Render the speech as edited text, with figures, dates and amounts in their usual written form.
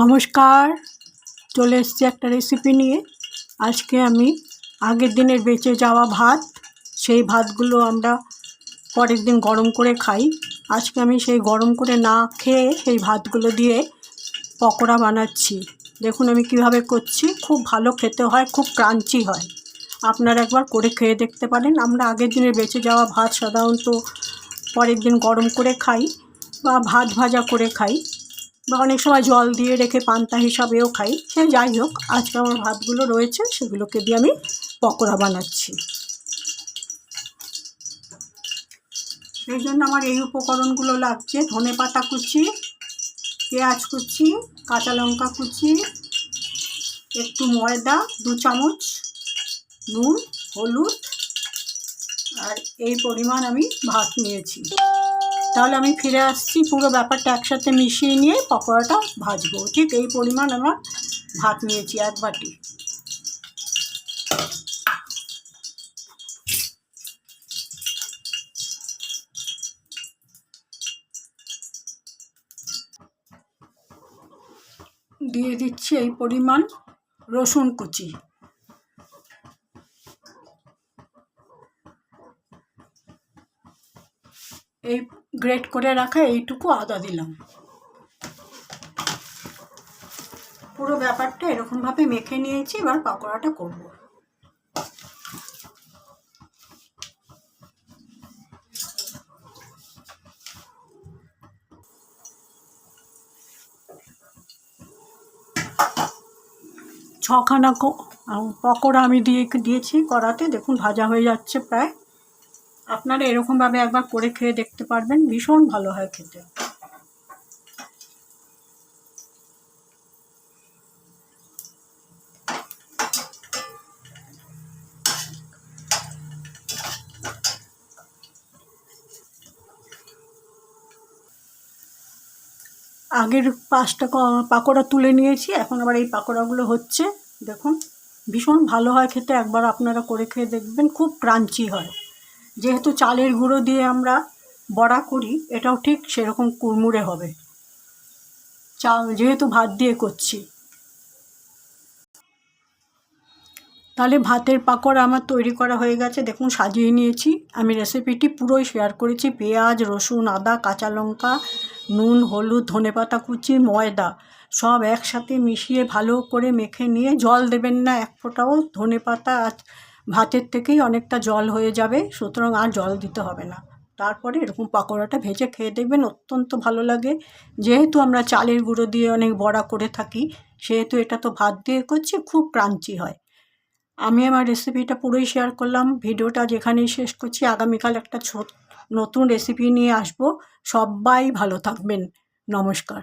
নমস্কার, চলে এসেছি একটা রেসিপি নিয়ে। আজকে আমি আগের দিনের বেঁচে যাওয়া ভাত, সেই ভাতগুলো আমরা পরের দিন গরম করে খাই। আজকে আমি সেই গরম করে না খেয়ে সেই ভাতগুলো দিয়ে পকোড়া বানাচ্ছি। দেখুন আমি কিভাবে করছি। খুব ভালো খেতে হয়, খুব ক্রাঞ্চি হয়। আপনারা একবার করে খেয়ে দেখতে পারেন। আমরা আগের দিনের বেঁচে যাওয়া ভাত সাধারণত পরের দিন গরম করে খাই বা ভাত ভাজা করে খাই, বা অনেক সময় জল দিয়ে রেখে পান্তা হিসাবেও খাই। সে যাই হোক, আজকে আমার ভাতগুলো রয়েছে, সেগুলোকে দিয়ে আমি পকোড়া বানাচ্ছি। সেই জন্য আমার এই উপকরণগুলো লাগছে: ধনেপাতা কুচি, পেঁয়াজ কুচি, কাঁচা লঙ্কা কুচি, একটু ময়দা 2 চামচ, নুন, হলুদ, আর এই পরিমাণ আমি ভাত নিয়েছি। তাহলে আমি ফিরে আসছি, পুরো ব্যাপারটা একসাথে মিশিয়ে নিয়ে পকোড়াটা ভাজবো। ঠিক এই পরিমাণ আমার ভাত নিয়েছি, 1 বাটি। দিয়ে দিচ্ছি এই পরিমাণ রসুন কুচি, এই গ্রেট করে রাখা এইটুকু আদা দিলাম। পুরো ব্যাপারটা এরকমভাবে মেখে নিয়েছি। এবার পকোড়াটা করব। ছখানা পকোড়া আমি দিয়েছি কড়াতে। দেখুন ভাজা হয়ে যাচ্ছে প্রায়। আপনারা এরকমভাবে একবার করে খেয়ে দেখতে পারবেন, ভীষণ ভালো হয় খেতে। আগের 5টা পাকোড়া তুলে নিয়েছি, এখন আবার এই পাকোড়াগুলো হচ্ছে। দেখুন ভীষণ ভালো হয় খেতে, একবার আপনারা করে খেয়ে দেখবেন, খুব ক্রাঞ্চি হয়। যেহেতু চালের গুঁড়ো দিয়ে আমরা বড়া করি, এটাও ঠিক সেরকম কুড়মুড়ে হবে, যেহেতু ভাত দিয়ে করছি। তাহলে ভাতের পাকোড়া আমার তৈরি করা হয়ে গেছে। দেখুন সাজিয়ে নিয়েছি। আমি রেসিপিটি পুরোই শেয়ার করেছি। পেঁয়াজ, রসুন, আদা, কাঁচা লঙ্কা, নুন, হলুদ, ধনেপাতা কুচি, ময়দা সব একসাথে মিশিয়ে ভালো করে মেখে নিয়ে, জল দেবেন না এক ফোঁটাও। ধনেপাতা আর ভাতের থেকেই অনেকটা জল হয়ে যাবে, সুতরাং আর জল দিতে হবে না। তারপরে এরকম পাকোড়াটা ভেজে খেয়ে দেখবেন, অত্যন্ত ভালো লাগে। যেহেতু আমরা চালের গুঁড়ো দিয়ে অনেক বড়া করে থাকি, সেহেতু এটা তো ভাত দিয়ে করছি, খুব ক্রাঞ্চি হয়। আমি আমার রেসিপিটা পুরোই শেয়ার করলাম। ভিডিওটা যেখানেই শেষ করছি। আগামীকাল একটা নতুন রেসিপি নিয়ে আসবো। সবাই ভালো থাকবেন। নমস্কার।